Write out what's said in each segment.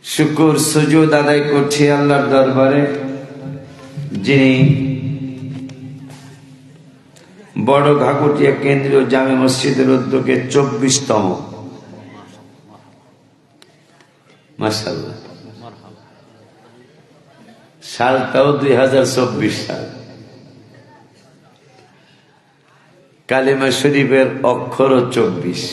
শুকর সুজুদ আদায় করছি আল্লাহর দরবারে, যিনি বড় ঘাঘটিয়া কেন্দ্রীয় জামে মসজিদের উদ্যোগে 24তম, মাশাআল্লাহ, সালটাও 2024 সাল। কালিমা শরীফের অক্ষরও 24,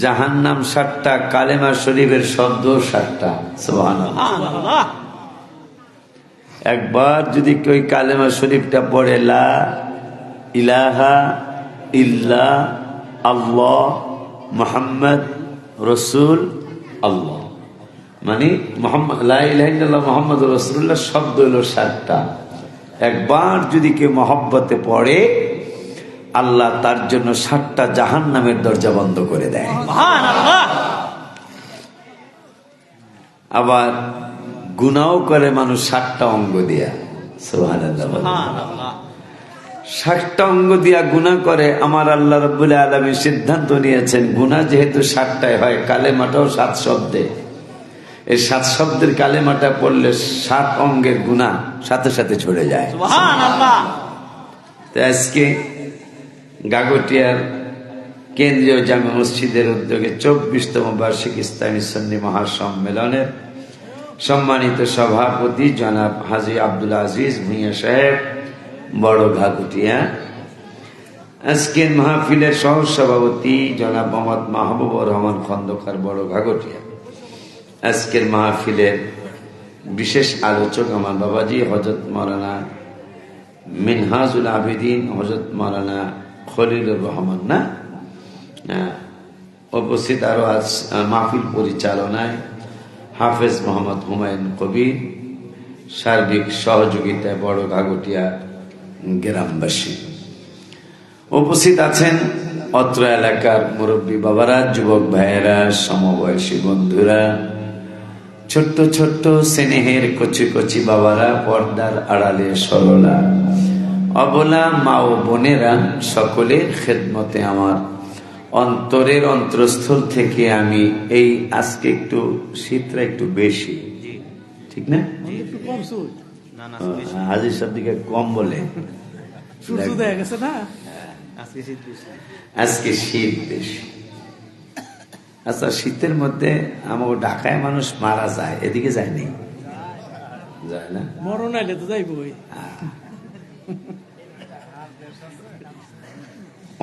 জাহান্নাম 7টা, কালেমা শরীফের শব্দ 7টা। সুবহানাল্লাহ। একবার যদি কেউ কালেমা শরীফটা পড়ে, লা ইলাহা ইল্লা আল্লাহ মুহাম্মদ রাসূল আল্লাহ, মানে মুহাম্মদ, লা ইলাহা ইল্লাল্লাহ মুহাম্মদ রাসূলুল্লাহ শব্দ হলো 7টা। একবার যদি কেউ মহব্বতে পড়ে, আল্লাহ তার জন্য 7টা জাহান্নামের দরজা বন্ধ করে দেয়। আবার গুনাহও করে মানুষ 7টা অঙ্গ দিয়া। সুবহানাল্লাহ। 7টা অঙ্গ দিয়া গুনাহ করে। আমার আল্লাহ রাব্বুল আলামিন সিদ্ধান্ত নিয়েছেন, গুনাহ যেহেতু 7টায় হয়, কালেমাটাও 7 শব্দে। এই 7 শব্দের কালেমাটা পড়লে 7 অঙ্গের গুনাহ সাথে সাথে ছড়ে যায়। সুবহানাল্লাহ। তো আজকে গাগটিয়ার কেন্দ্রীয় জামে মসজিদের উদ্যোগে 24তম বার্ষিক ইসলামী সুন্নি মহাসম্মেলনের সম্মানিত সভাপতি জনাব হাজী আব্দুল আজিজ ভূঁইয়া সাহেব, বড় ঘাগটিয়া। আজকের মাহফিলের সহ সভাপতি জনাব মোহাম্মদ মাহবুবুর রহমান খন্দকার, বড় ঘাগটিয়া। আজকের মাহফিলের বিশেষ আলোচক আমার বাবাজি হযরত মাওলানা মিনহাজুল আবেদিন, হযরত মাওলানা খলিলুর রহমান। না উপস্থিত আরো আজ মাহফিল পরিচালনায় হাফেজ মোহাম্মদ হুমায়ুন কবির, সার্বিক সহযোগিতায় বড় ঘাগটিয়া গ্রামবাসী। উপস্থিত আছেন অত্র এলাকার মুরব্বী বাবারা, যুবক ভাইয়েরা, সমবয়সী বন্ধুরা, ছোট্ট ছোট্ট স্নেহের কচি কচি বাবারা, পর্দার আড়ালে সরলা অবলা মা ও বোনেরা, সকলের খেদমতে আমার অন্তরের অন্তরস্থল থেকে আমি এই আজকে একটু শীতটা একটু বেশি, ঠিক না? হাজির সব দিকে কম বলে, আজকে শীত বেশি। আচ্ছা, শীতের মধ্যে আমার ঢাকায় মানুষ মারা যায়, এদিকে যায়নি, যায় না? মরণ আইলে তো যাইবই।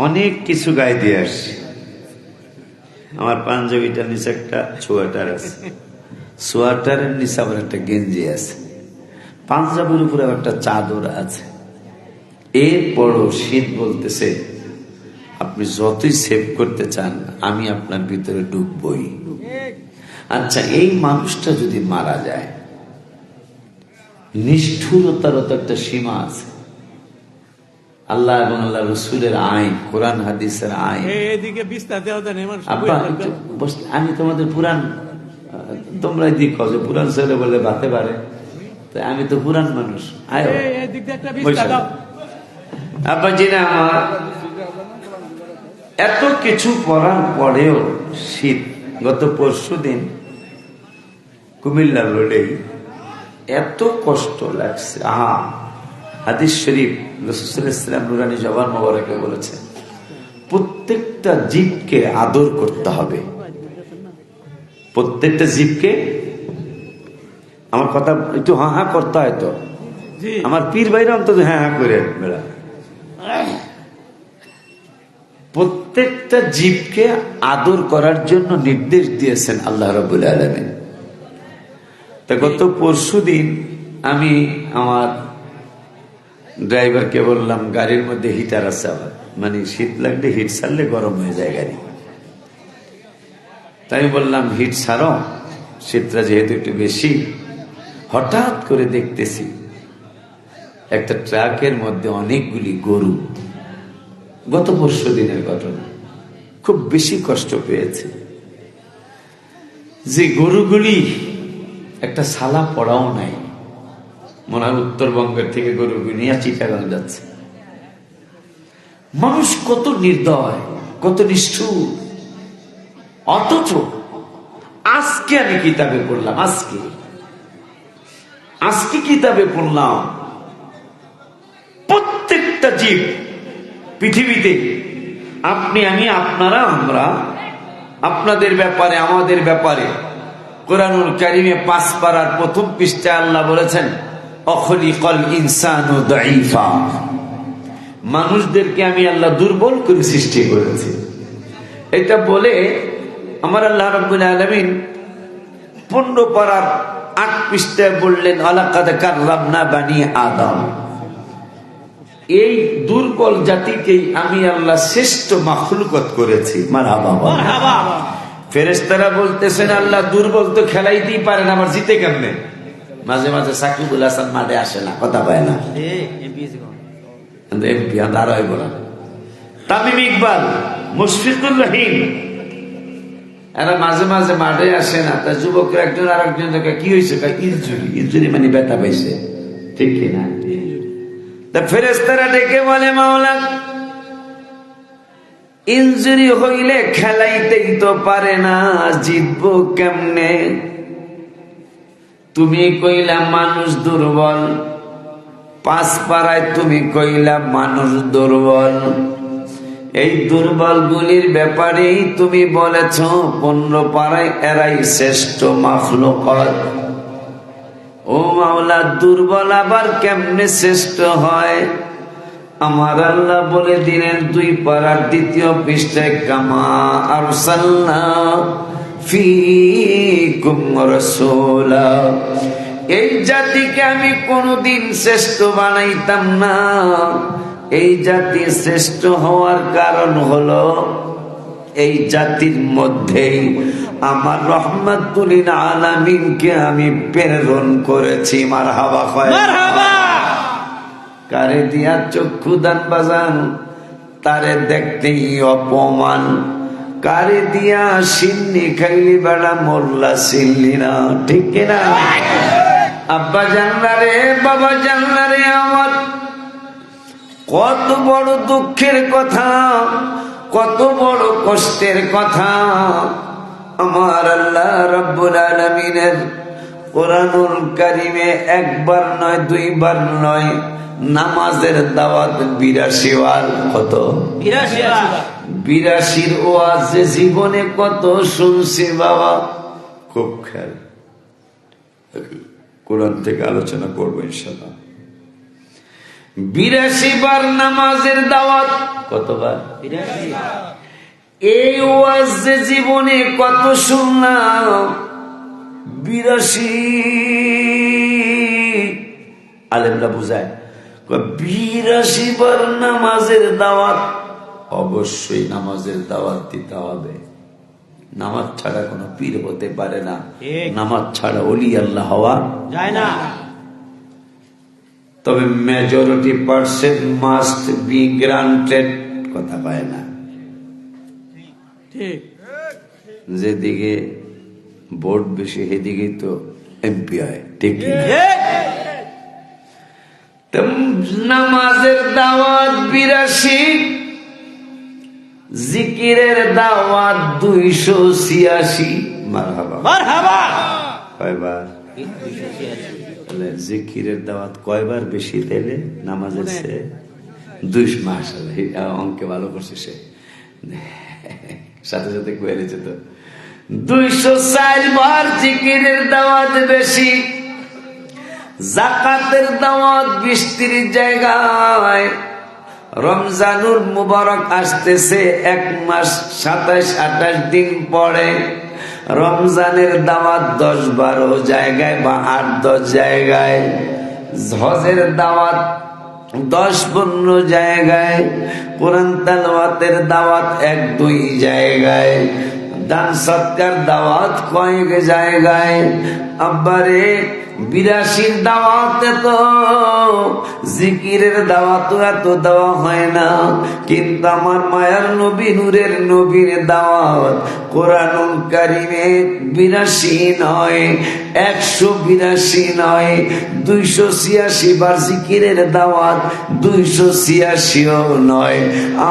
অনেক কিছু গায়ে দিয়ে আসছি। আমার পাঞ্জাবিটার নিচে একটা সোয়াটার আছে, সোয়াটারের নিচে আবার একটা গেঞ্জি আছে, পাঞ্জাবির উপরে একটা চাদর আছে। এরপরও শীত বলতেছে, আপনি যতই সেভ করতে চান আমি আপনার ভিতরে ঢুকবই। আচ্ছা, এই মানুষটা যদি মারা যায়, নিষ্ঠুরতারও তো একটা সীমা আছে। আল্লাহ এবং আল্লাহ রসুলের আইন, কোরআন হাদিসের আইন। আমি তোমাদের পুরাণ, তোমরা এদিক কজে পুরাণ ছেলে বলে বাতে পারে, আমি তো পুরান মানুষ। আব্বাজিরা আমার, এত কিছু করার পরেও শীত। গত পরশুদিন কুমিল্লা রোডে এত কষ্ট লাগছে। হাদিস শরীফ রাসূল সাল্লাল্লাহু আলাইহি ওয়াসাল্লাম নুরানি জবান মোবারকে বলেছে, প্রত্যেকটা জীবকে আদর করতে হবে। প্রত্যেকটা জীবকে, আমার কথা একটু হা হা করতে হয় তো, আমার পীর ভাইরা অন্তত হ্যাঁ হ্যাঁ করে বেড়া। প্রত্যেকটা জীবকে আদর করার জন্য নির্দেশ দিয়েছেন আল্লাহ রাব্বুল আলামিন। তা গত পরশুদিন আমি আমার ড্রাইভারকে বললাম, গাড়ির মধ্যে হিটার আছে, আবার মানে শীত লাগলে হিট ছাড়লে গরম হয়ে যায় গাড়ি। তাই বললাম হিট ছাড়ো, শীতটা যেহেতু একটু বেশি। হঠাৎ করে দেখতেছি একটা ট্রাকের মধ্যে অনেকগুলি গরু। গত পরশুদিনের ঘটনা, খুব বেশি কষ্ট পেয়েছে। যে গরুগুলি একটা সালা পড়াও নাই, মনে হয় উত্তরবঙ্গের থেকে গরুগুলি নিয়ে চিটাগাং যাচ্ছে। মানুষ কত নির্দয়, কত নিষ্ঠুর, অথচ আজকে আমি কিতাবে পড়লাম, আজকে কিতাবে পড়লাম প্রত্যেকটা জীব পৃথিবীতে, আপনি আমি আপনারা আমরা, আপনাদের ব্যাপারে আমাদের ব্যাপারে কোরআনুল কারীমে 5 পারার প্রথম পৃষ্ঠায় আল্লাহ বলেছেন অখলিকাল ইনসানু দাঈফা, মানুষদেরকে আমি আল্লাহ দুর্বল করে সৃষ্টি করেছি। এটা বলে আমার আল্লাহ রাব্বুল আলামিন 15 পারার 8 পৃষ্ঠায় বললেন ওয়ালাকাদ কাররামনা বানি আদম, এই দুর্বল জাতিকেই আমি আল্লাহ শ্রেষ্ঠ মাখলুকত করেছি। মারহাবা মারহাবা। ফেরেশতারা বলতেছেন আল্লাহ দুর্বল তো খেলাইতেই পারেন, আমার জিতে কেমনে? মাঝে মাঝে সাকিবুল হাসান মাঠে আসে না, কথা পায় না, এমপি আরো বলা তামিম ইকবাল, মুশফিকুর রহিম, এরা মাঝে মাঝে মাঠে আসে না। তা যুবকরা একজন আর একজন কি হয়েছে, ইনজুরি মানে ব্যথা পাইছে, ঠিক কিনা? তা ফেরেশতারা ডেকে বলে মাওলা ইনজুরি হইলে খেলাইতেই তো পারে না, জিতবো কেমনে? তুমি কইলা মানুষ দুর্বল, 5 পারায় তুমি কইলা মানুষ দুর্বল, এই দুর্বল গুলির ব্যাপারেই তুমি বলেছ 15 পারায় এরাই শ্রেষ্ঠ মাখলুকাত। ও মাওলা দুর্বল আবার কেমনে শ্রেষ্ঠ হয়? আমার আল্লাহ বলে দিলেন 2 পারার 2য় পৃষ্ঠায় কামা আরসালনা ফীকুম রাসূলা, এই জাতিকে আমি কোনদিন শ্রেষ্ঠ বানাইতাম না। এই জাতি শ্রেষ্ঠ হওয়ার কারণ হলো এই জাতির মধ্যেই আমার রহমাতুল লিল আলামিনকে আমি প্রেরণ করেছি। মারহাবা মারহাবা। কারে দিয়া চক্ষু দান বাজান, তারে দেখতেই অপমান, কারে দিয়া সিন্নি খাইলি বেড়া মোল্লা সিল্লি না, ঠিক কিনা? আব্বা জানলা রে, বাবা জানলা রে, আমার কত বড় দুঃখের কথা, কত বড় কষ্টের কথা আমার আল্লাহ রাব্বুল আলামিনের কোরআনুল কারীমে 1 বার নয় 2 বার নয় নামাজের দাওয়াত 82 বার। কত? 82 ওয়াজ জীবনে কত শুনছি বাবা। খুব খেয়াল, কোরআন থেকে আলোচনা করবো ইনশাআল্লাহ। 82 বার নামাজের দাওয়াত। কতবার? 82। এই ওয়াজ জীবনে কত শুনলাম, 82। আলেমরা বুঝায় 82 বার নামাজের দাওয়াত। অবশ্যই নামাজের দাওয়াত দিতে হবে, নামাজ ছাড়া কোনো পীর হতে পারে না, নামাজ ছাড়া ওলি আল্লাহ হওয়া যায় না। তবে majority percent must be granted, কথা পায় না। যেদিকে ভোট বেশি সেদিকে তো এমপি হয়, ঠিক না? নামাজের দাওয়াত 82, জিকিরের দাওয়াত 286। মারহাবা মারহাবা। কয়বার? 286। জিকিরের দাওয়াত কয়বার বেশি দিলে নামাজের চেয়ে? 200। মাশাআল্লাহ, অঙ্কে ভালো করছে সে, সাথে সাথে কয়েছে তো। 204 বার জিকিরের দাওয়াত বেশি। যাকাতের দাওয়াত 20-30 জায়গায়। রমজানুল মুবারক আসতেছে 1 মাস 27-28 দিন পরে। রমজানের দাওয়াত 10-12 জায়গায় বা 8-10 জায়গায়। হজের দাওয়াত 10-15 জায়গায়। কোরআন তেলাওয়াতের দাওয়াত 1-2 জায়গায়। দান সৎকার দাওয়াত কয়েক জায়গায়। আব্বারে 82 দাওয়াতে তো জিকিরের দাওয়াত এত দেওয়া হয় না, কিন্তু আমার মায়ার নবী নূরের নবীর দাওয়াত কোরআনুল কারীমে 82 নয়, 182 নয়, 286 বার জিকিরের দাওয়াত, 286ও নয়।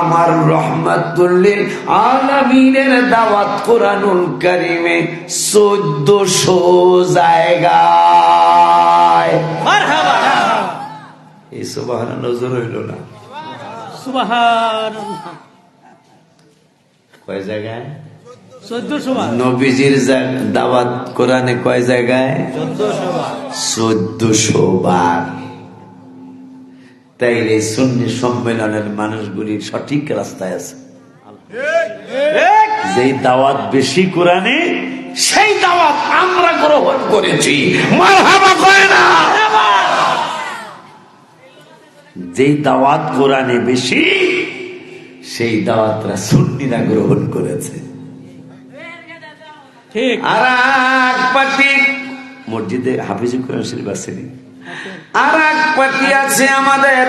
আমার রহমাতুল্লিল আলামিনের দাওয়াত কোরআনুল কারীমে 1400 জায়গায়। মারহাবা। এই সুবহানাল্লাহ নজর হইল না? সুবহানাল্লাহ। কয় জায়গায়? 1400 বার। নবীজির দাওয়াত কোরআনে কয় জায়গায়? 1400 বার। 1400 বার। তাই এই সুন্নি সম্মেলনের মানুষগুলি সঠিক রাস্তায় আছে। যেই দাওয়াত বেশি কোরআনে, সেই দাওয়াত আমরা গ্রহণ করেছি। মারহাবা কয় না? যেই দাওয়াত কোরআনে বেশি, সেই দাওয়াতরা সুন্নিরা গ্রহণ করেছে। ঠিক। আর এক পার্টি মসজিদে হাফিজ কোরআন শরীফ আসেনি, আর এক পার্টি আছে আমাদের।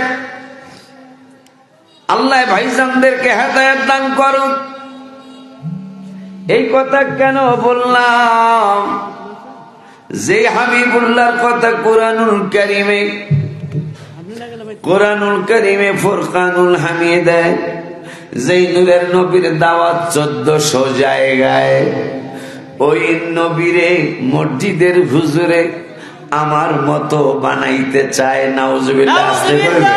আল্লাহ ভাইজানদেরকে হেদায়েত দান করুন। এই কথা কেন বললাম? যে হাবিবুল্লাহর কথা কোরআনুল কারীমে, কোরআনুল কারীমে ফুরকানুল হামিদে যেই নূরের নবীর দাওয়াত 1400 জায়গায়, ওই নবীরে মসজিদের হুজুরে আমার মতো বানাইতে চায়। নাউজুবিল্লাহ। আসতে করবে,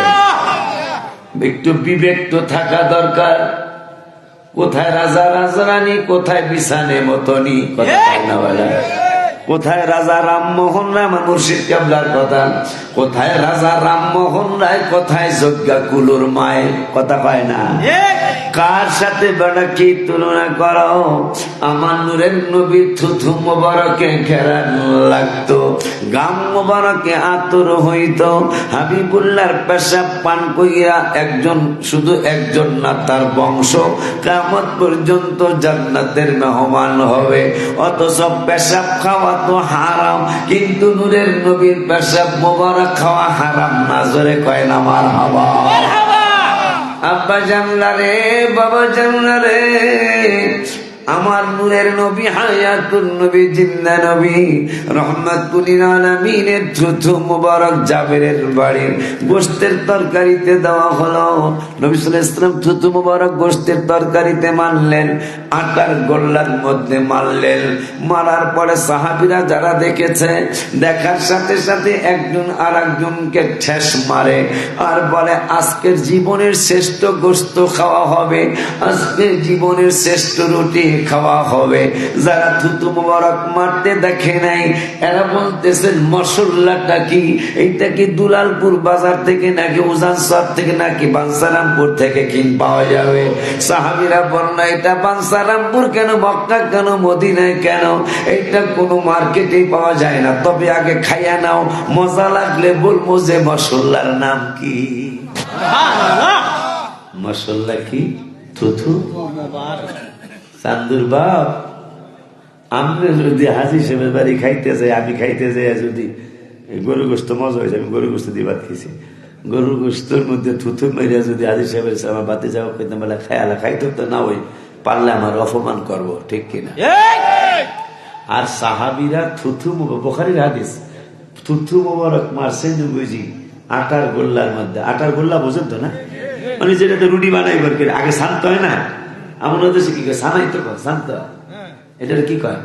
একটু বিবেক তো থাকা দরকার। কোথায় রাজা রাজরানী, কোথায় বিছানে মতনি, কোথায় রাজা রামমোহন রায়, আমার মুর্শিদ কেবলার কথা, কোথায় রাজা রামমোহন রায়, কোথায় যজ্ঞা কুলুর মায়, কথা পায় না। কার সাথে বেড়া কি তুলনা করো? আমার নূরের নবী থুথু মোবারকে ঘেরান লাগতো, গাম মোবারকে আতর হইতো। হাবিবুল্লাহর পেশাব পান কইরা একজন, শুধু একজন না, তার বংশ কিয়ামত পর্যন্ত জান্নাতের মেহমান হবে। অথচ পেশাব খাওয়া তো হারাম, কিন্তু নূরের নবীর পেশাব মোবারক খাওয়া হারাম না। জোরে কয় না মারহাবা? আব্বা জানলা রে, বাবা জানলা রে, আমার নূরের নবী হায়াতুন নবী, জিন্দা নবী, রহমাতুল আলামিনের থুথু মুবারক জাবেরের বাড়ির গোশতের তরকারিতে দেওয়া হলো। নবী সাল্লাল্লাহু আলাইহি ওয়াসাল্লাম থুথু মুবারক গোশতের তরকারিতে মারলেন, আটার গোল্লার মধ্যে মারলেন। মারার পরে সাহাবীরা যারা দেখেছে, দেখার সাথে সাথে একজন আর একজনকে ঠেস মারে আর বলে, আজকের জীবনের শ্রেষ্ঠ গোশত খাওয়া হবে, আজকের জীবনের শ্রেষ্ঠ রুটি খাওয়া হবে। যারা থুতু মোবারক মারতে দেখে নাই, এরা বলতেছেন মশলাটা কি? এইটা কি দুলালপুর বাজার থেকে নাকি উজানসর থেকে নাকি বাঞ্ছারামপুর থেকে কিন পাওয়া যাবে? সাহাবীরা বলল, এটা বাঞ্ছারামপুর কেন, মক্কা কেন, মদিনায় কেন, এটা কোনো মার্কেটে পাওয়া যায় না। তবে আগে খাইয়া নাও, মজা লাগলে বলবো যে মশলার নাম কি। মশলা কি? থুথু মোবারক। চান্দুর বাপ, আমরা যদি হাজি সাহেবের বাড়ি খাইতে যাই, আমি খাইতে যাই, যদি গরু গোস্ত মজা হয়েছে, আমি গরু গোস্ত দিয়ে ভাত খেয়েছি, গরুর গোস্তের মধ্যে থুথু মেরিয়া যদি হাজি সাহেবের আমার বাতি যাওয়া খেতাম, বলে খায়ালা খাইতে তো না, ওই পারলে আমার অপমান করবো, ঠিক কিনা? আর সাহাবিরা থুথু, বুখারীর হাদিস, থুথু মোবারক মারছে নবীজি আটার গোল্লার মধ্যে। আটার গোল্লা বোঝেন তো না? মানে যেটাতে রুটি বানাই করে আগে শান্ত হয় না, আমাদের দেশে কি কয়? সানাই তো কয়, শান্ত। এটার কি কয়?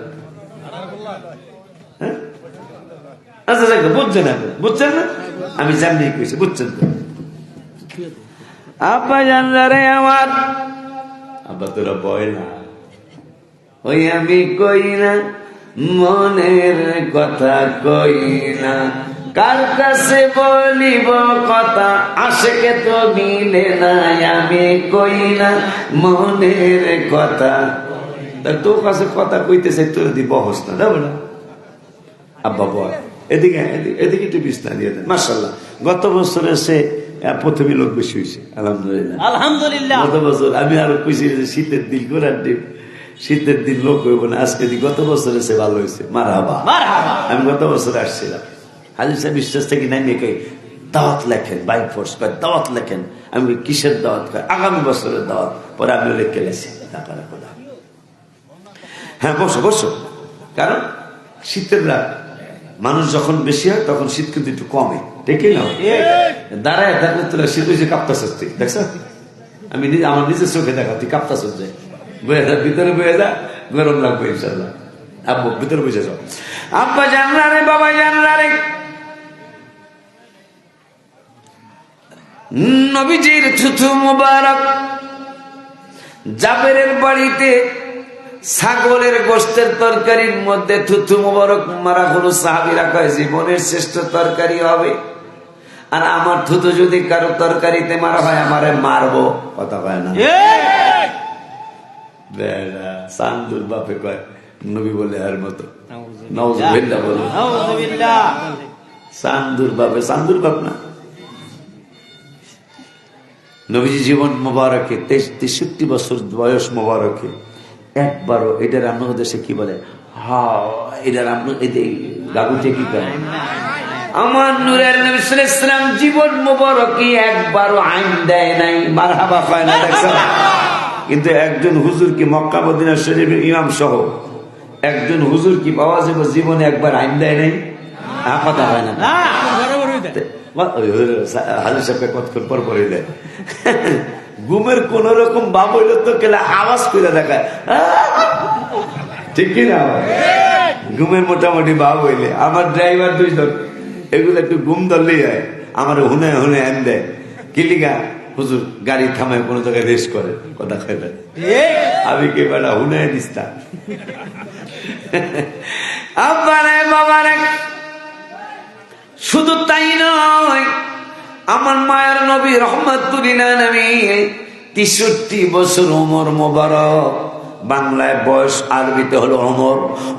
আচ্ছা বুঝছেন, বুঝছেন না? আমি জানি কইছি, বুঝছেন তো? আপা জানলে আমার আব্বা তোরা বয় না, ওই আমি কই না মনের কথা, কই না কার কাছে বলিব কথা, আশেকে তো মিলে না, আমি কই না মনের কথা। তোর কাছে কথা কইতেছে, তোর দি বহস না, যাবো না? আব্বা বল, এদিকে এদিকে একটু বিছনা দিয়ে দেন। মাশাআল্লাহ, গত বছরে সে প্রথমে লোক বেশি হয়েছে, আলহামদুলিল্লাহ। আলহামদুলিল্লাহ। গত বছর আমি আরো কইছি যে শীতের দিন, গোড়ার দিন, শীতের দিন লোক হইব না, আজকে গত বছরে সে ভালো হয়েছে। মারহাবা। মারহাবা। আমি গত বছর আসছিলাম, হাজি সাহেব বিশ্বাস থেকে নাই মেয়েকে দাওয়াত লেখেন, বাইক ফোর্স করে দাওয়াত লেখেন। আমি বলি, কিসের দাওয়াত? আগামী বছরের দাওয়াত। পরে আমি লিখে গেছি, হ্যাঁ বসো বসো। কারণ শীতের রাত, মানুষ যখন বেশি হয় তখন শীত কিন্তু একটু কমে, ঠিক না? দাঁড়ায় থাকলে তোরা শীত হয়েছে কাঁপতাছ, দেখছ? আমি আমার নিজের চোখে দেখা, তুই কাঁপতাছ, বয়ে যা ভিতরে, বয়ে যা, গরম লাগবে ইনশাল্লাহ। আব্বু ভিতরে বুঝে যাও। আব্বা জানলা রে, বাবা জানলা রে। নবীজির থুথু মুবারক জাবেরের বাড়িতে ছাগলের গোশতের তরকারির মধ্যে থুথু মুবারক মারা হলো। সাহাবীরা কয় জীবনের শ্রেষ্ঠ তরকারি হবে, আর আমার থুতু যদি কারো তরকারিতে মারা হয় আমারে মারবো। কথা কয় না? সান্দুর বাপে কয় নবী বলে আর মতো নাউজুবিল্লাহ বলো। সান্দুর বাপে, সান্দুর বাপ না। নবীজি জীবন মোবারকে 63 বছর বয়স মোবারকে একবারও, এটার আপনার দেশে কি বলে, এটার আপনার গাগুতে কি করে, আমার নূরের নবী সাল্লাল্লাহু আলাইহি ওয়াসাল্লাম জীবন মোবারকে একবারও আইন দেয় নাই। মারহাবা কয় না? দেখছেন? কিন্তু একজন হুজুর কি মক্কা মদিনা শরীফের ইমাম সহ একজন হুজুর কি পাওয়া যাবে জীবনে একবার আইন দেয় নাই? কথা হয় না। হাজির সাহেবকে কতক্ষণ পর পরে দেয়। ঘুমের কোন রকম বাপ হইল তো গেলে আওয়াজ করে দেখায়, ঠিক কিনা? ঘুমের মোটামুটি বাপ হইলে আমার ড্রাইভার 2 জন এগুলো একটু ঘুম ধরলেই হয়, আমার হুনে হুনে এন দেয়। কিলিগা হুজুর গাড়ি থামায় কোন জায়গায় রেস্ট করে, কথা খাই না। আমি কে বেলা হুনে দিস না। আব্বারে বাবারে, শুধু তাই নয়, আমার মায়ের নবী রহমাতুল লিল আলামিন 63 বছর ওমর মোবারক, বাংলায় বয়স আরবিতে হলো ওমর।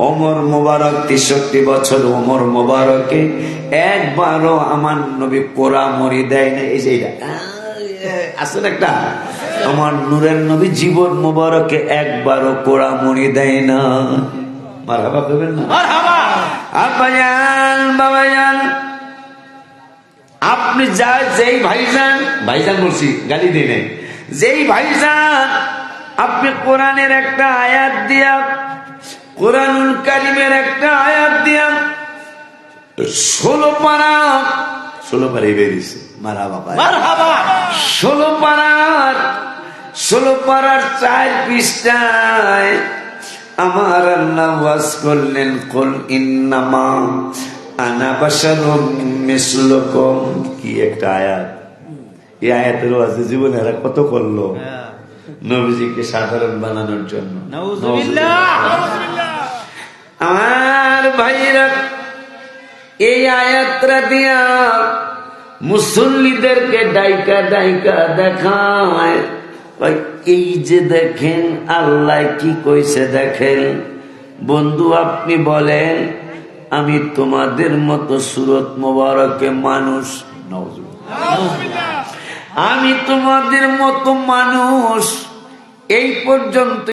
ওমর মোবারক 63 বছর ওমর মোবারকে একবারও আমার নবী কোরা মরি দেয় না। এই যে আসলে একটা আমার নূরের নবী জীবন মোবারকে একবারও কোরা মরি দেয় না। মারহাবা করবেন না? আব্বা জান, বাবা জান, আপনি যা যেই ভাইজান, ভাইজান বলছি গালি দিই নাই, যেই ভাইজান আপনি কোরআনের একটা আয়াত দিয়া, কোরআনুল কারীমের একটা আয়াত দিয়া 16 পারা বেরিয়েছে। মারহাবা, 16 পারার 4 পৃষ্ঠায় আমার আল্লাহ ওয়াজ করলেন, কুল ইন্নামা আনা বাশারুম মিসলুকুম। কি একটা আয়াত! এই আয়াতের ওয়াজ জীবনে এরা কত করলো নবীজিকে সাধারণ বানানোর জন্য। আমার ভাইরা, এই আয়াতটা দিয়া মুসল্লিদেরকে ডাইকা ডাইকা দেখায়, এই যে দেখেন আল্লাহ কি কইছে দেখেন। বন্ধু আপনি বলেন, আমি তোমাদের মতো সুরত মোবারকে মানুষ, আমি তোমাদের মতো মানুষ, এই পর্যন্ত